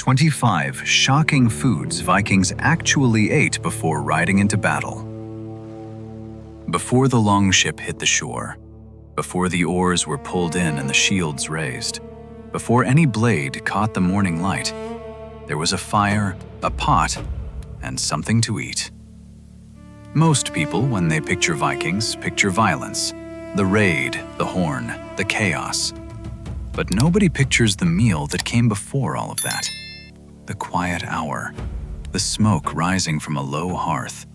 25 shocking foods Vikings actually ate before riding into battle. Before the longship hit the shore, before the oars were pulled in and the shields raised, before any blade caught the morning light, there was a fire, a pot, and something to eat. Most people, when they picture Vikings, picture violence, the raid, the horn, the chaos. But nobody pictures the meal that came before all of that. The quiet hour, the smoke rising from a low hearth,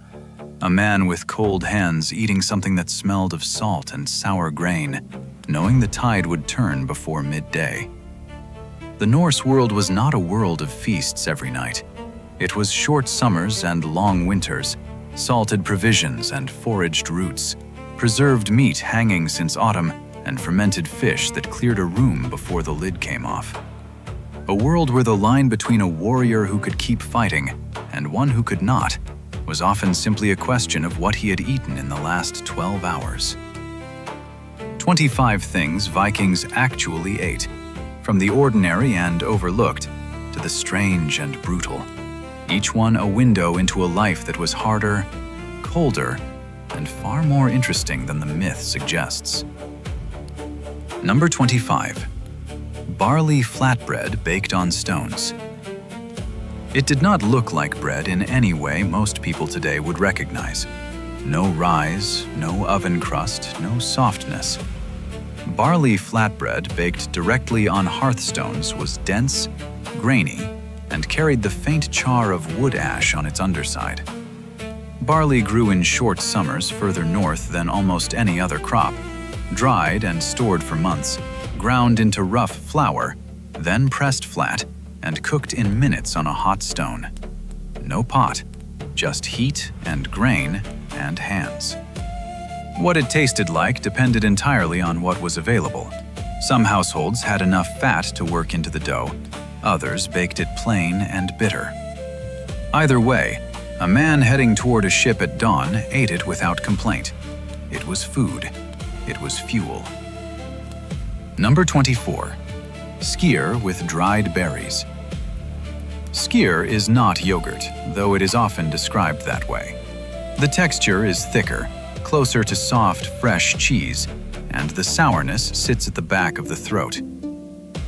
a man with cold hands eating something that smelled of salt and sour grain, knowing the tide would turn before midday. The Norse world was not a world of feasts every night. It was short summers and long winters, salted provisions and foraged roots, preserved meat hanging since autumn, and fermented fish that cleared a room before the lid came off. A world where the line between a warrior who could keep fighting and one who could not was often simply a question of what he had eaten in the last 12 hours. 25 things Vikings actually ate, from the ordinary and overlooked to the strange and brutal, each one a window into a life that was harder, colder, and far more interesting than the myth suggests. Number 25. Barley flatbread baked on stones. It did not look like bread in any way most people today would recognize. No rise, no oven crust, no softness. Barley flatbread baked directly on hearthstones was dense, grainy, and carried the faint char of wood ash on its underside. Barley grew in short summers further north than almost any other crop, dried and stored for months, ground into rough flour, then pressed flat and cooked in minutes on a hot stone. No pot, just heat and grain and hands. What it tasted like depended entirely on what was available. Some households had enough fat to work into the dough, others baked it plain and bitter. Either way, a man heading toward a ship at dawn ate it without complaint. It was food. It was fuel. Number 24. Skyr with dried berries. Skyr is not yogurt, though it is often described that way. The texture is thicker, closer to soft, fresh cheese, and the sourness sits at the back of the throat.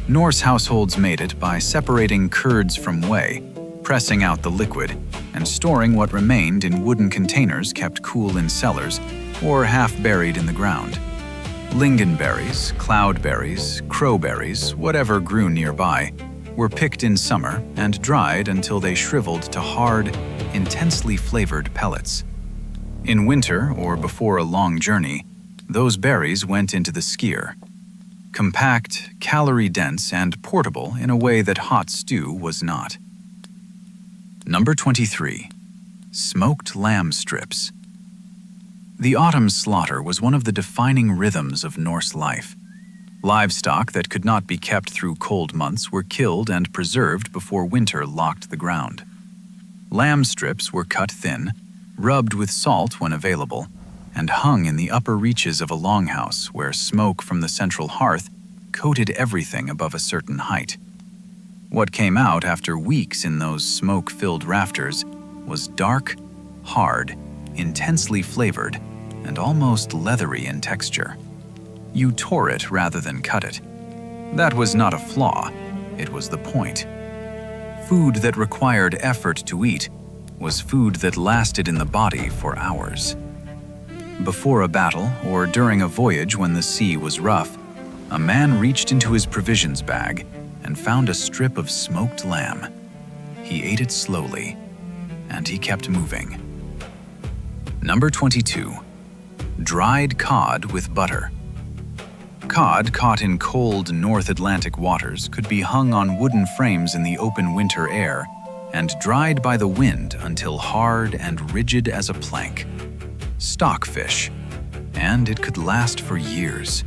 Norse households made it by separating curds from whey, pressing out the liquid, and storing what remained in wooden containers kept cool in cellars or half buried in the ground. Lingonberries, cloudberries, crowberries, whatever grew nearby, were picked in summer and dried until they shriveled to hard, intensely flavored pellets. In winter, or before a long journey, those berries went into the skyr. Compact, calorie-dense, and portable in a way that hot stew was not. Number 23. Smoked lamb strips. The autumn slaughter was one of the defining rhythms of Norse life. Livestock that could not be kept through cold months were killed and preserved before winter locked the ground. Lamb strips were cut thin, rubbed with salt when available, and hung in the upper reaches of a longhouse where smoke from the central hearth coated everything above a certain height. What came out after weeks in those smoke-filled rafters was dark, hard, intensely flavored, and almost leathery in texture. You tore it rather than cut it. That was not a flaw, it was the point. Food that required effort to eat was food that lasted in the body for hours. Before a battle or during a voyage when the sea was rough, a man reached into his provisions bag and found a strip of smoked lamb. He ate it slowly, and he kept moving. Number 22. Dried cod with butter. Cod caught in cold North Atlantic waters could be hung on wooden frames in the open winter air and dried by the wind until hard and rigid as a plank. Stockfish, and it could last for years.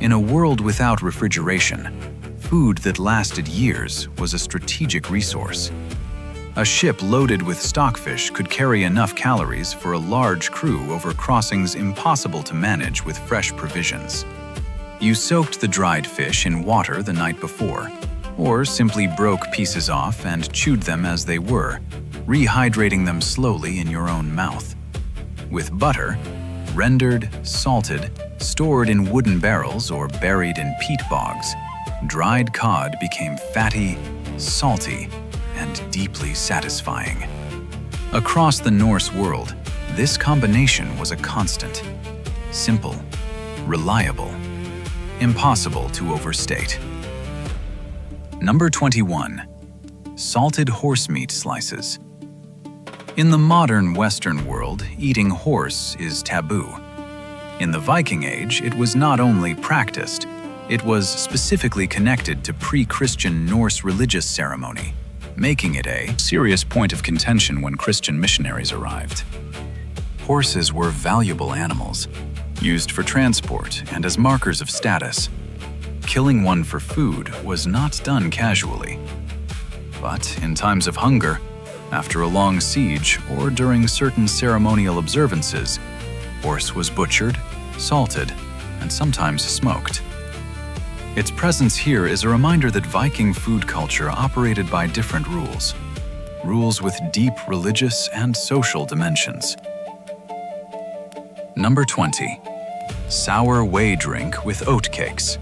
In a world without refrigeration, food that lasted years was a strategic resource. A ship loaded with stockfish could carry enough calories for a large crew over crossings impossible to manage with fresh provisions. You soaked the dried fish in water the night before, or simply broke pieces off and chewed them as they were, rehydrating them slowly in your own mouth. With butter, rendered, salted, stored in wooden barrels or buried in peat bogs, dried cod became fatty, salty, and deeply satisfying. Across the Norse world, this combination was a constant. Simple, reliable, impossible to overstate. Number 21. Salted horse meat slices. In the modern Western world, eating horse is taboo. In the Viking Age, it was not only practiced, it was specifically connected to pre-Christian Norse religious ceremony, making it a serious point of contention when Christian missionaries arrived. Horses were valuable animals, used for transport and as markers of status. Killing one for food was not done casually. But in times of hunger, after a long siege, or during certain ceremonial observances, horse was butchered, salted, and sometimes smoked. Its presence here is a reminder that Viking food culture operated by different rules with deep religious and social dimensions. Number 20. Sour whey drink with oatcakes.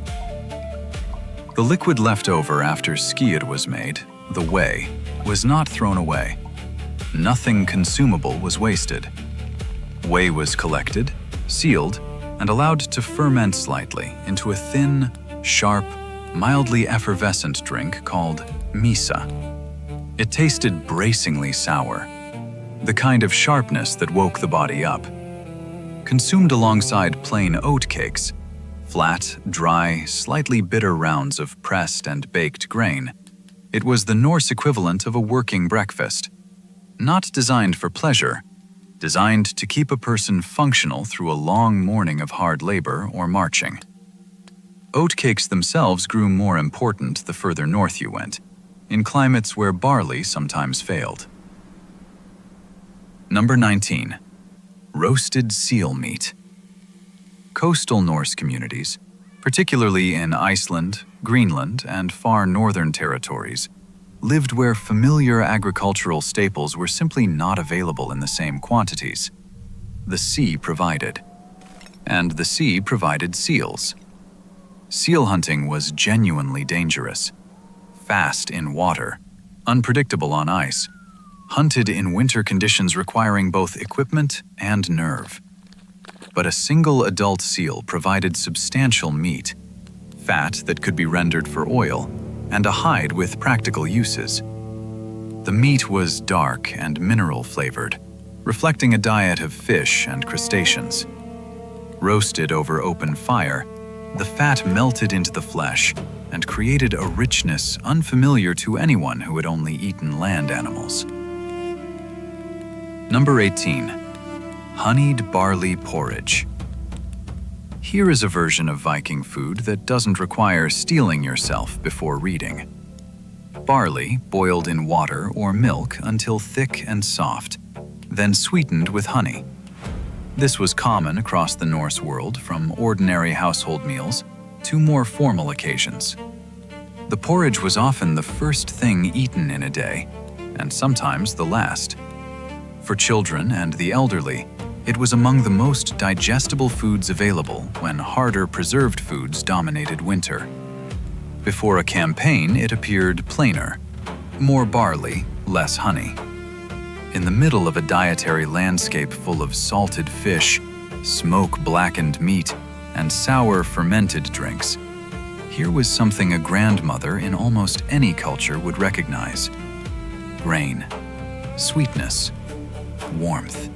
The liquid left over after skyr was made, the whey, was not thrown away. Nothing consumable was wasted. Whey was collected, sealed, and allowed to ferment slightly into a thin, sharp, mildly effervescent drink called misa. It tasted bracingly sour, the kind of sharpness that woke the body up. Consumed alongside plain oat cakes, flat, dry, slightly bitter rounds of pressed and baked grain, it was the Norse equivalent of a working breakfast. Not designed for pleasure, designed to keep a person functional through a long morning of hard labor or marching. Oatcakes themselves grew more important the further north you went, in climates where barley sometimes failed. Number 19. Roasted seal meat. Coastal Norse communities, particularly in Iceland, Greenland, and far northern territories, lived where familiar agricultural staples were simply not available in the same quantities. The sea provided. And the sea provided seals. Seal hunting was genuinely dangerous. Fast in water, unpredictable on ice, hunted in winter conditions requiring both equipment and nerve. But a single adult seal provided substantial meat, fat that could be rendered for oil, and a hide with practical uses. The meat was dark and mineral-flavored, reflecting a diet of fish and crustaceans. Roasted over open fire, the fat melted into the flesh and created a richness unfamiliar to anyone who had only eaten land animals. Number 18. Honeyed barley porridge. Here is a version of Viking food that doesn't require steeling yourself before reading. Barley boiled in water or milk until thick and soft, then sweetened with honey. This was common across the Norse world, from ordinary household meals to more formal occasions. The porridge was often the first thing eaten in a day, and sometimes the last. For children and the elderly, it was among the most digestible foods available when harder preserved foods dominated winter. Before a campaign, it appeared plainer: more barley, less honey. In the middle of a dietary landscape full of salted fish, smoke-blackened meat, and sour fermented drinks, here was something a grandmother in almost any culture would recognize: grain, sweetness, warmth.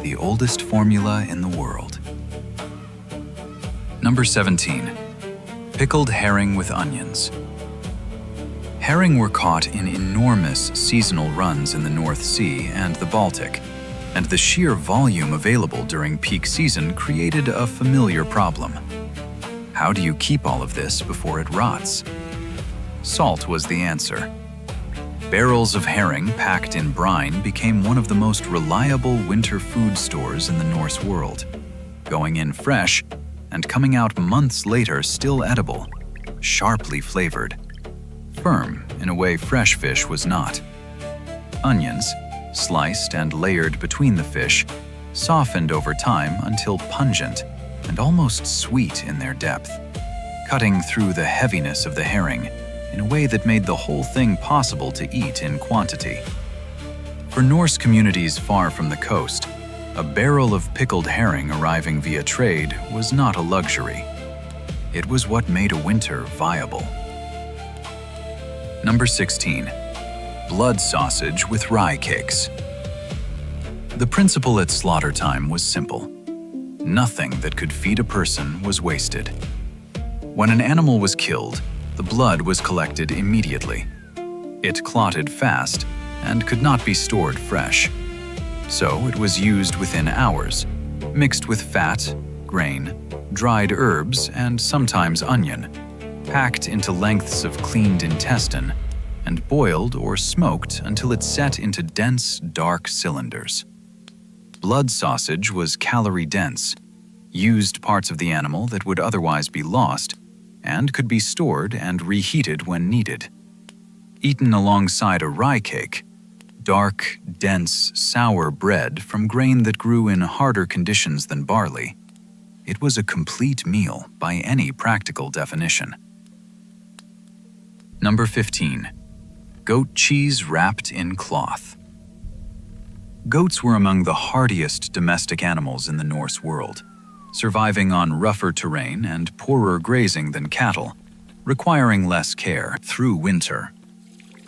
The oldest formula in the world. Number 17. Pickled herring with onions. Herring were caught in enormous seasonal runs in the North Sea and the Baltic, and the sheer volume available during peak season created a familiar problem. How do you keep all of this before it rots? Salt was the answer. Barrels of herring packed in brine became one of the most reliable winter food stores in the Norse world, going in fresh and coming out months later still edible, sharply flavored. firm in a way fresh fish was not. Onions, sliced and layered between the fish, softened over time until pungent and almost sweet in their depth, cutting through the heaviness of the herring in a way that made the whole thing possible to eat in quantity. For Norse communities far from the coast, a barrel of pickled herring arriving via trade was not a luxury. It was what made a winter viable. Number 16. Blood sausage with rye cakes. The principle at slaughter time was simple. Nothing that could feed a person was wasted. When an animal was killed, the blood was collected immediately. It clotted fast and could not be stored fresh. So it was used within hours, mixed with fat, grain, dried herbs, and sometimes onion, packed into lengths of cleaned intestine, and boiled or smoked until it set into dense, dark cylinders. Blood sausage was calorie-dense, used parts of the animal that would otherwise be lost, and could be stored and reheated when needed. Eaten alongside a rye cake, dark, dense, sour bread from grain that grew in harder conditions than barley, it was a complete meal by any practical definition. Number 15. Goat cheese wrapped in cloth. Goats were among the hardiest domestic animals in the Norse world, surviving on rougher terrain and poorer grazing than cattle, requiring less care through winter.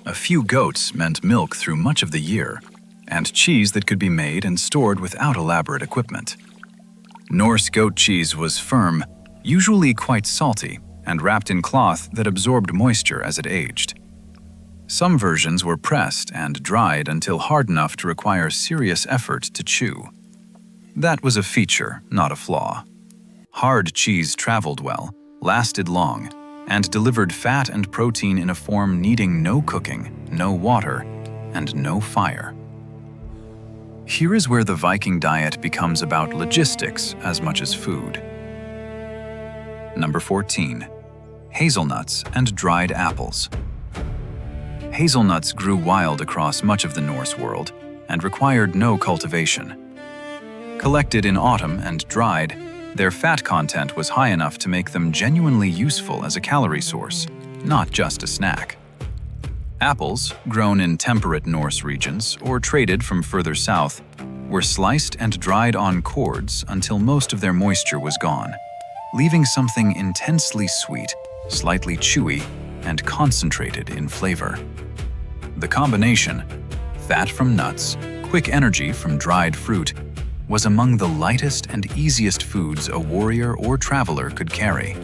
A few goats meant milk through much of the year, and cheese that could be made and stored without elaborate equipment. Norse goat cheese was firm, usually quite salty, and wrapped in cloth that absorbed moisture as it aged. Some versions were pressed and dried until hard enough to require serious effort to chew. That was a feature, not a flaw. Hard cheese traveled well, lasted long, and delivered fat and protein in a form needing no cooking, no water, and no fire. Here is where the Viking diet becomes about logistics as much as food. Number 14. Hazelnuts and dried apples. Hazelnuts grew wild across much of the Norse world and required no cultivation. Collected in autumn and dried, their fat content was high enough to make them genuinely useful as a calorie source, not just a snack. Apples, grown in temperate Norse regions or traded from further south, were sliced and dried on cords until most of their moisture was gone, leaving something intensely sweet, slightly chewy, and concentrated in flavor. The combination, fat from nuts, quick energy from dried fruit, was among the lightest and easiest foods a warrior or traveler could carry.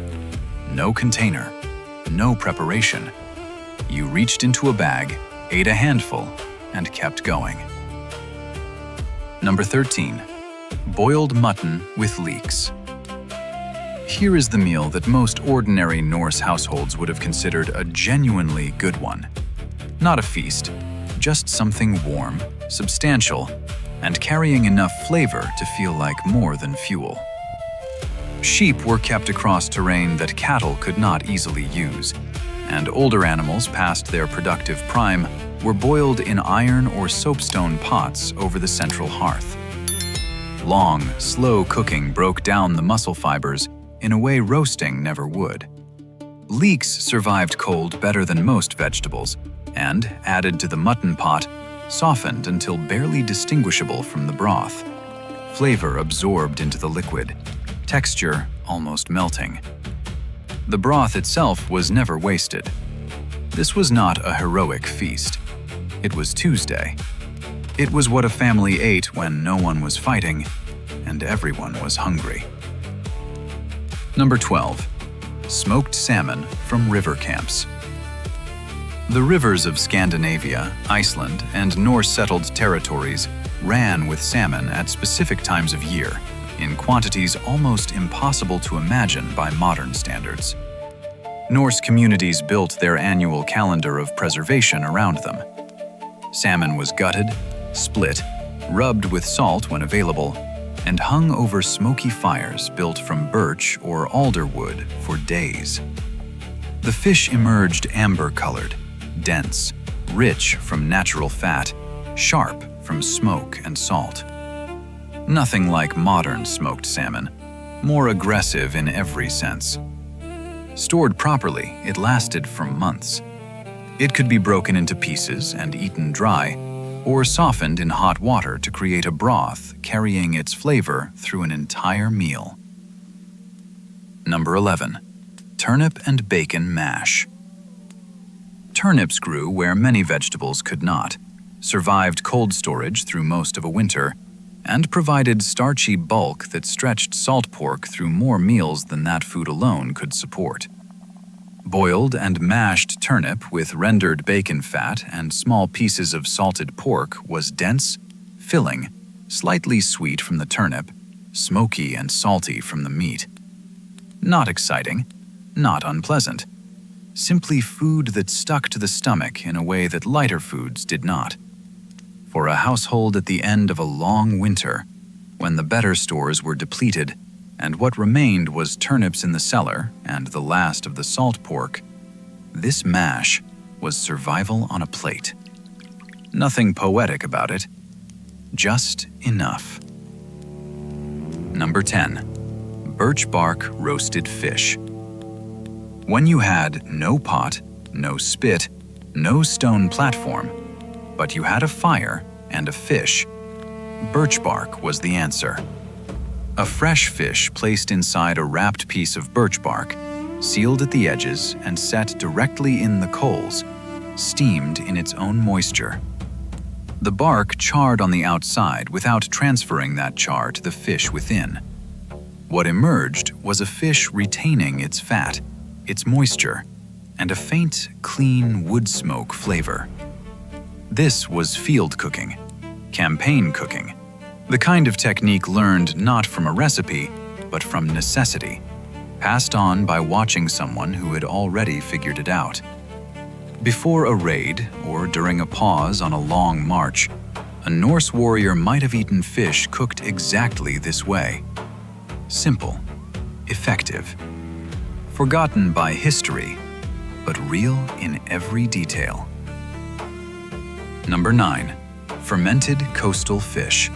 No container, no preparation. You reached into a bag, ate a handful, and kept going. Number 13. Boiled mutton with leeks. Here is the meal that most ordinary Norse households would have considered a genuinely good one. Not a feast, just something warm, substantial, and carrying enough flavor to feel like more than fuel. Sheep were kept across terrain that cattle could not easily use, and older animals past their productive prime were boiled in iron or soapstone pots over the central hearth. Long, slow cooking broke down the muscle fibers in a way roasting never would. Leeks survived cold better than most vegetables, and, added to the mutton pot, softened until barely distinguishable from the broth. Flavor absorbed into the liquid, texture almost melting. The broth itself was never wasted. This was not a heroic feast. It was Tuesday. It was what a family ate when no one was fighting and everyone was hungry. Number 12. Smoked salmon from river camps. The rivers of Scandinavia, Iceland, and Norse-settled territories ran with salmon at specific times of year, in quantities almost impossible to imagine by modern standards. Norse communities built their annual calendar of preservation around them. Salmon was gutted, split, rubbed with salt when available, and hung over smoky fires built from birch or alder wood for days. The fish emerged amber-colored, dense, rich from natural fat, sharp from smoke and salt. Nothing like modern smoked salmon, more aggressive in every sense. Stored properly, it lasted for months. It could be broken into pieces and eaten dry, or softened in hot water to create a broth carrying its flavor through an entire meal. Number 11. Turnip and bacon mash. Turnips grew where many vegetables could not, survived cold storage through most of a winter, and provided starchy bulk that stretched salt pork through more meals than that food alone could support. Boiled and mashed turnip with rendered bacon fat and small pieces of salted pork was dense, filling, slightly sweet from the turnip, smoky and salty from the meat. Not exciting, not unpleasant. Simply food that stuck to the stomach in a way that lighter foods did not. For a household at the end of a long winter, when the better stores were depleted, and what remained was turnips in the cellar and the last of the salt pork, this mash was survival on a plate. Nothing poetic about it, just enough. Number 10. Birch bark roasted fish. When you had no pot, no spit, no stone platform, but you had a fire and a fish, birch bark was the answer. A fresh fish placed inside a wrapped piece of birch bark, sealed at the edges and set directly in the coals, steamed in its own moisture. The bark charred on the outside without transferring that char to the fish within. What emerged was a fish retaining its fat, its moisture, and a faint, clean wood smoke flavor. This was field cooking, campaign cooking, the kind of technique learned not from a recipe, but from necessity, passed on by watching someone who had already figured it out. Before a raid, or during a pause on a long march, a Norse warrior might have eaten fish cooked exactly this way. Simple, effective, forgotten by history, but real in every detail. Number 9. Fermented coastal fish.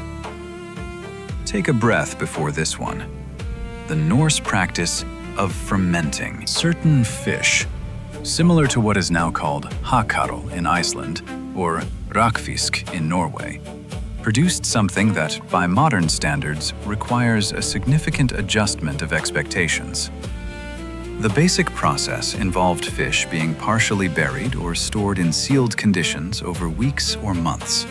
Take a breath before this one. The Norse practice of fermenting certain fish, similar to what is now called hakkarl in Iceland or rakfisk in Norway, produced something that, by modern standards, requires a significant adjustment of expectations. The basic process involved fish being partially buried or stored in sealed conditions over weeks or months.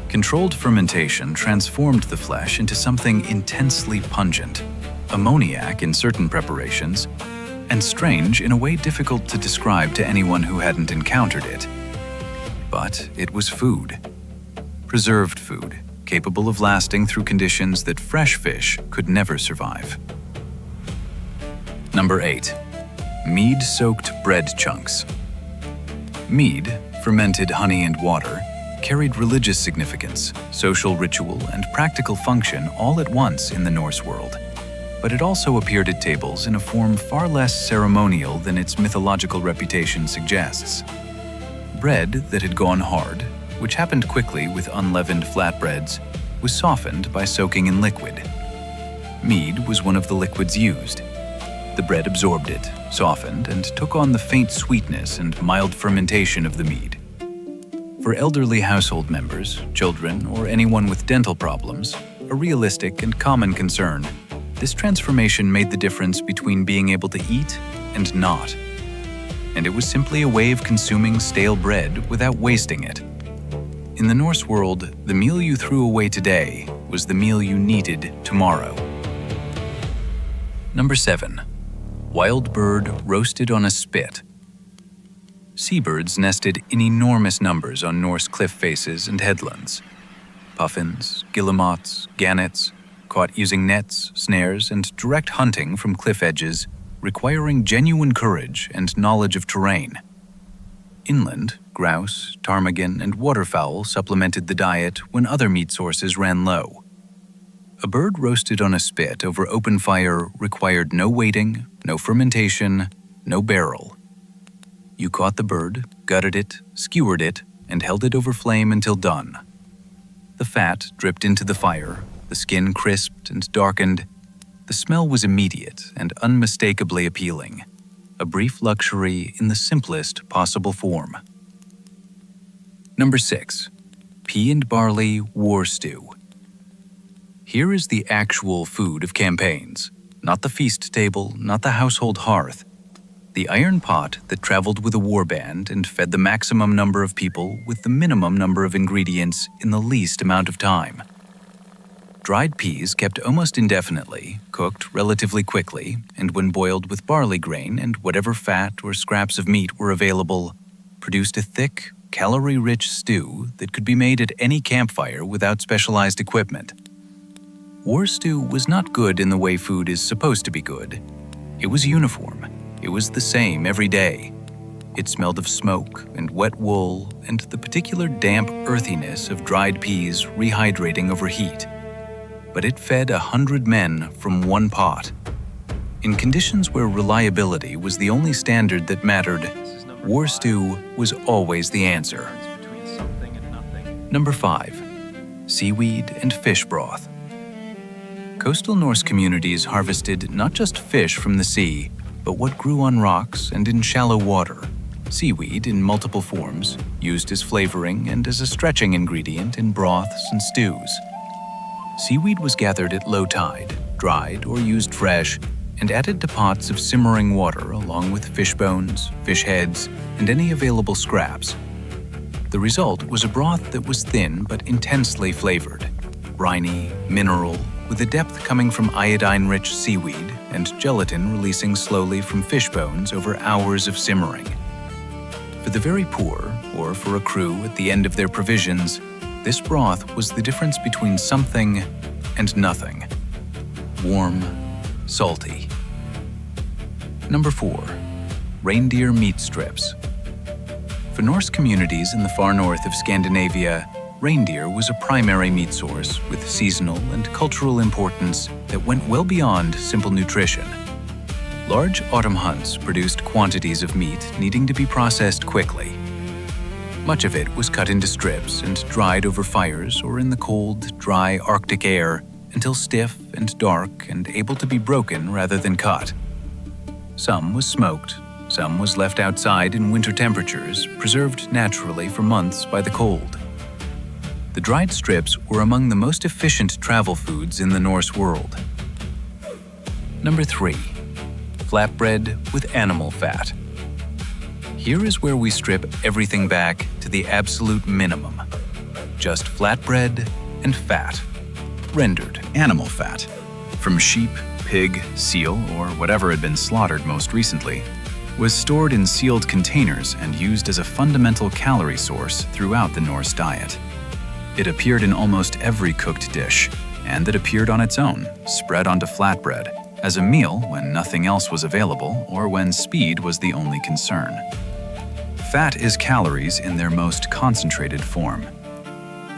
Controlled fermentation transformed the flesh into something intensely pungent, ammoniac in certain preparations, and strange in a way difficult to describe to anyone who hadn't encountered it. But it was food. Preserved food, capable of lasting through conditions that fresh fish could never survive. Number 8. Mead-soaked bread chunks. Mead, fermented honey and water, carried religious significance, social ritual, and practical function all at once in the Norse world. But it also appeared at tables in a form far less ceremonial than its mythological reputation suggests. Bread that had gone hard, which happened quickly with unleavened flatbreads, was softened by soaking in liquid. Mead was one of the liquids used. The bread absorbed it, softened, and took on the faint sweetness and mild fermentation of the mead. For elderly household members, children, or anyone with dental problems, a realistic and common concern, this transformation made the difference between being able to eat and not. And it was simply a way of consuming stale bread without wasting it. In the Norse world, the meal you threw away today was the meal you needed tomorrow. Number 7. Wild bird roasted on a spit. Seabirds nested in enormous numbers on Norse cliff faces and headlands. Puffins, guillemots, gannets, caught using nets, snares, and direct hunting from cliff edges, requiring genuine courage and knowledge of terrain. Inland, grouse, ptarmigan, and waterfowl supplemented the diet when other meat sources ran low. A bird roasted on a spit over open fire required no waiting, no fermentation, no barrel. You caught the bird, gutted it, skewered it, and held it over flame until done. The fat dripped into the fire, the skin crisped and darkened. The smell was immediate and unmistakably appealing, a brief luxury in the simplest possible form. Number 6. Pea and barley war stew. Here is the actual food of campaigns, not the feast table, not the household hearth. The iron pot that traveled with a warband and fed the maximum number of people with the minimum number of ingredients in the least amount of time. Dried peas kept almost indefinitely, cooked relatively quickly, and when boiled with barley grain and whatever fat or scraps of meat were available, produced a thick, calorie-rich stew that could be made at any campfire without specialized equipment. War stew was not good in the way food is supposed to be good. It was uniform. It was the same every day. It smelled of smoke and wet wool and the particular damp earthiness of dried peas rehydrating over heat. But it fed 100 men from one pot. In conditions where reliability was the only standard that mattered, war stew was always the answer. Number 5. Seaweed and fish broth. Coastal Norse communities harvested not just fish from the sea, but what grew on rocks and in shallow water. Seaweed in multiple forms, used as flavoring and as a stretching ingredient in broths and stews. Seaweed was gathered at low tide, dried or used fresh, and added to pots of simmering water along with fish bones, fish heads, and any available scraps. The result was a broth that was thin but intensely flavored, briny, mineral, with a depth coming from iodine-rich seaweed and gelatin releasing slowly from fish bones over hours of simmering. For the very poor, or for a crew at the end of their provisions, this broth was the difference between something and nothing. Warm, salty. Number 4. Reindeer meat strips. For Norse communities in the far north of Scandinavia, reindeer was a primary meat source with seasonal and cultural importance that went well beyond simple nutrition. Large autumn hunts produced quantities of meat needing to be processed quickly. Much of it was cut into strips and dried over fires or in the cold, dry Arctic air until stiff and dark and able to be broken rather than cut. Some was smoked, some was left outside in winter temperatures, preserved naturally for months by the cold. The dried strips were among the most efficient travel foods in the Norse world. Number 3. Flatbread with animal fat. Here is where we strip everything back to the absolute minimum. Just flatbread and fat. Rendered animal fat. From sheep, pig, seal, or whatever had been slaughtered most recently, was stored in sealed containers and used as a fundamental calorie source throughout the Norse diet. It appeared in almost every cooked dish, and it appeared on its own, spread onto flatbread, as a meal when nothing else was available or when speed was the only concern. Fat is calories in their most concentrated form.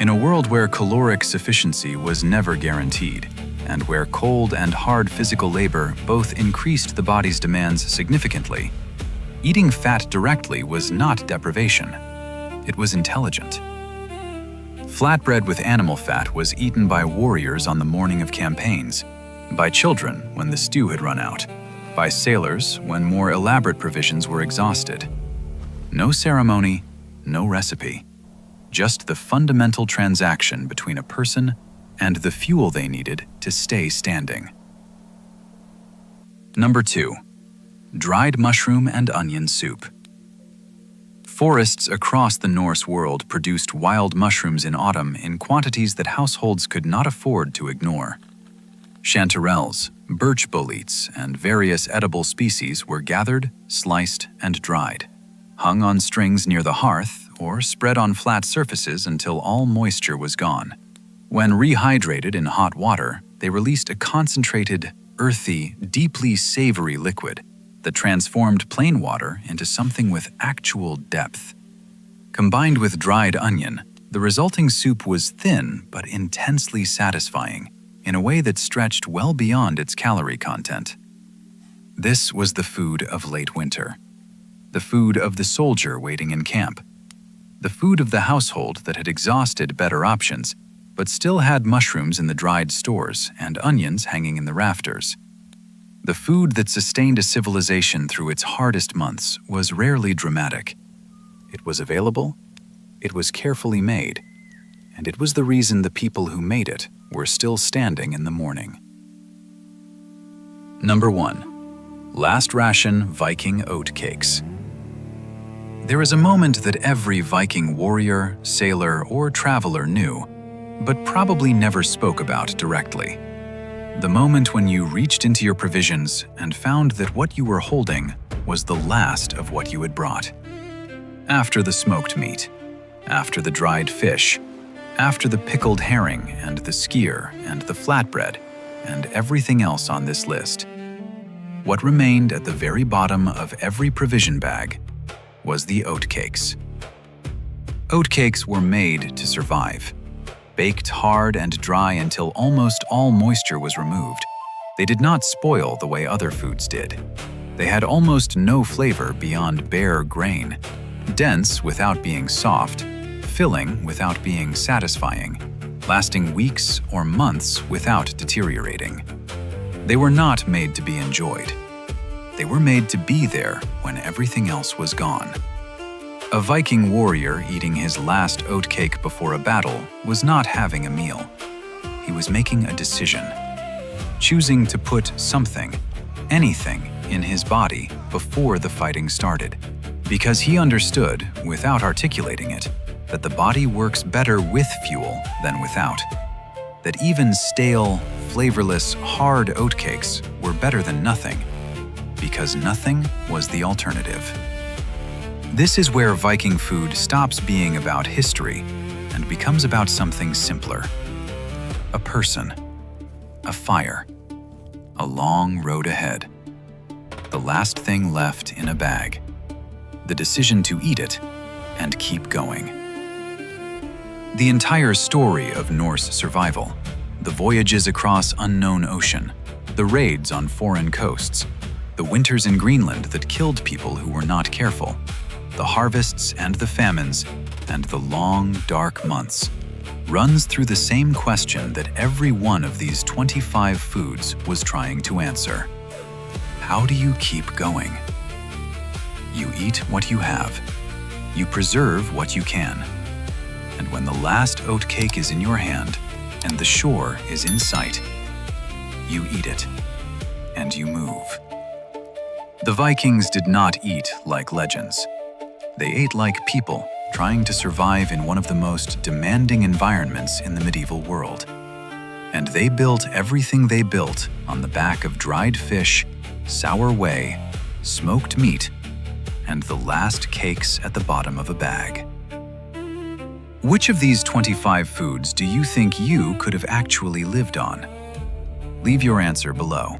In a world where caloric sufficiency was never guaranteed, and where cold and hard physical labor both increased the body's demands significantly, eating fat directly was not deprivation. It was intelligent. Flatbread with animal fat was eaten by warriors on the morning of campaigns, by children when the stew had run out, by sailors when more elaborate provisions were exhausted. No ceremony, no recipe, just the fundamental transaction between a person and the fuel they needed to stay standing. Number 2. Dried mushroom and onion soup. Forests across the Norse world produced wild mushrooms in autumn in quantities that households could not afford to ignore. Chanterelles, birch boletes, and various edible species were gathered, sliced, and dried, hung on strings near the hearth or spread on flat surfaces until all moisture was gone. When rehydrated in hot water, they released a concentrated, earthy, deeply savory liquid that transformed plain water into something with actual depth. Combined with dried onion, the resulting soup was thin but intensely satisfying in a way that stretched well beyond its calorie content. This was the food of late winter. the food of the soldier waiting in camp, the food of the household that had exhausted better options, but still had mushrooms in the dried stores and onions hanging in the rafters. The food that sustained a civilization through its hardest months was rarely dramatic. It was available, it was carefully made, and it was the reason the people who made it were still standing in the morning. Number 1. Last ration Viking oat cakes. There is a moment that every Viking warrior, sailor, or traveler knew, but probably never spoke about directly. The moment when you reached into your provisions and found that what you were holding was the last of what you had brought. After the smoked meat, after the dried fish, after the pickled herring and the skyr and the flatbread and everything else on this list, what remained at the very bottom of every provision bag was the oatcakes. Oatcakes were made to survive. Baked hard and dry until almost all moisture was removed, they did not spoil the way other foods did. They had almost no flavor beyond bare grain, dense without being soft, filling without being satisfying, lasting weeks or months without deteriorating. They were not made to be enjoyed. They were made to be there when everything else was gone. A Viking warrior eating his last oatcake before a battle was not having a meal. He was making a decision, choosing to put something, anything, in his body before the fighting started, because he understood, without articulating it, that the body works better with fuel than without, that even stale, flavorless, hard oatcakes were better than nothing, because nothing was the alternative. This is where Viking food stops being about history and becomes about something simpler. A person, a fire, a long road ahead, the last thing left in a bag, the decision to eat it and keep going. The entire story of Norse survival, the voyages across unknown ocean, the raids on foreign coasts, the winters in Greenland that killed people who were not careful, the harvests and the famines, and the long, dark months, runs through the same question that every one of these 25 foods was trying to answer. How do you keep going? You eat what you have. You preserve what you can. And when the last oatcake is in your hand and the shore is in sight, you eat it and you move. The Vikings did not eat like legends. They ate like people trying to survive in one of the most demanding environments in the medieval world. And they built everything they built on the back of dried fish, sour whey, smoked meat, and the last cakes at the bottom of a bag. Which of these 25 foods do you think you could have actually lived on? Leave your answer below.